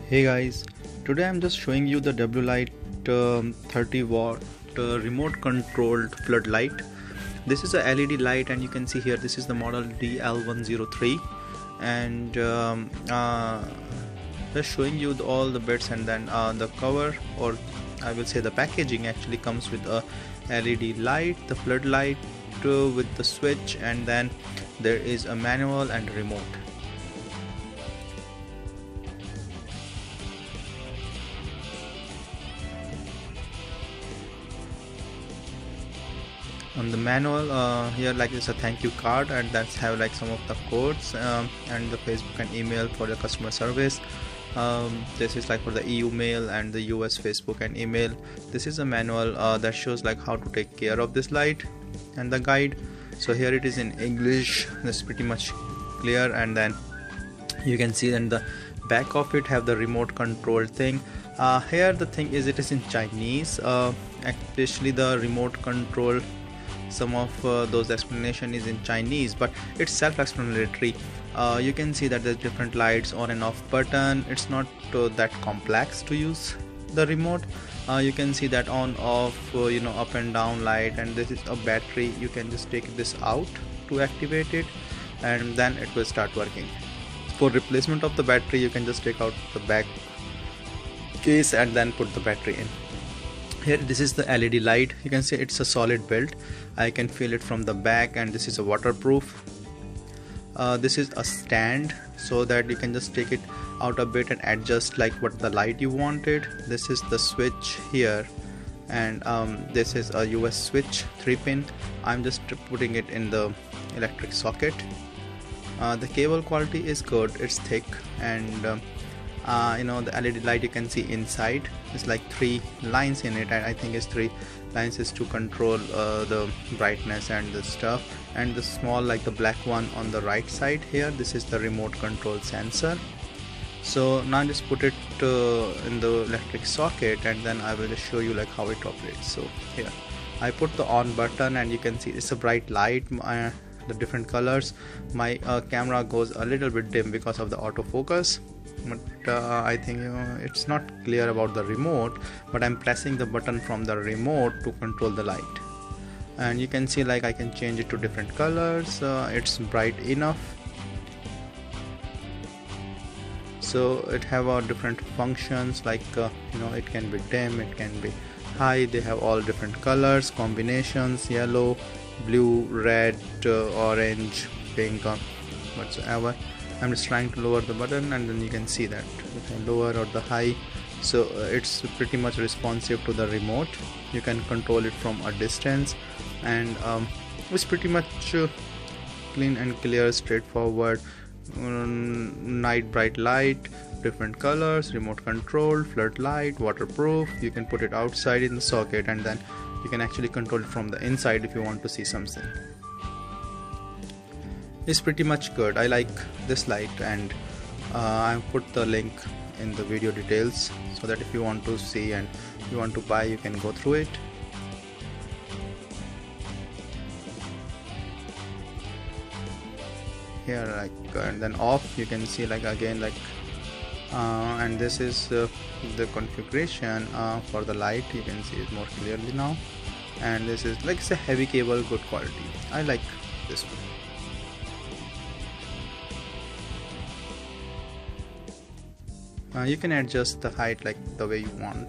Hey guys, today I'm just showing you the WLite 30 watt remote controlled floodlight. This is a LED light, and you can see here this is the model DL103, and just showing you all the bits, and then the cover, or I will say the packaging, actually comes with a LED light, the floodlight with the switch, and then there is a manual and remote. On the manual here, like, it's a thank you card, and that's have like some of the codes and the Facebook and email for the customer service. This is like for the EU mail and the US Facebook and email. This is a manual that shows like how to take care of this light, and the guide. So here it is in English. This is pretty much clear, and then you can see in the back of it have the remote control thing. Here the thing is, it is in Chinese, especially the remote control. Some of those explanation is in Chinese, but it's self-explanatory. You can see that there's different lights, on and off button. It's not that complex to use the remote. You can see that on off, up and down light, and this is a battery. You can just take this out to activate it, and then it will start working. For replacement of the battery, you can just take out the back case and then put the battery in. Here, this is the LED light. You can see it's a solid build. I can feel it from the back, and this is a waterproof. This is a stand, so that you can just take it out a bit and adjust like what the light you wanted. This is the switch here, and this is a US switch 3-pin. I'm just putting it in the electric socket. The cable quality is good, it's thick, and the LED light, you can see inside it's like 3 lines in it, and I think it's 3 lines is to control the brightness and the stuff. And the small, like the black one on the right side here, this is the remote control sensor. So now just put it in the electric socket, and then I will just show you like how it operates. So here I put the on button, and you can see it's a bright light, the different colors. My camera goes a little bit dim because of the autofocus, but I think it's not clear about the remote, but I'm pressing the button from the remote to control the light, and you can see like I can change it to different colors. It's bright enough, so it have different functions, like it can be dim, it can be high. They have all different colors combinations: yellow, blue, red, orange, pink, whatsoever. I'm just trying to lower the button, and then you can see that if I lower or the high, so it's pretty much responsive to the remote. You can control it from a distance, and it's pretty much clean and clear, straightforward. Night bright light, different colors, remote control, floodlight, waterproof. You can put it outside in the socket, and then you can actually control it from the inside if you want to see something. It's pretty much good. I like this light, and I put the link in the video details, so that if you want to see and you want to buy, you can go through it. Here, like, and then off, you can see like again, like, and this is the configuration for the light. You can see it more clearly now, and this is like, it's a heavy cable, good quality. I like this one. You can adjust the height like the way you want.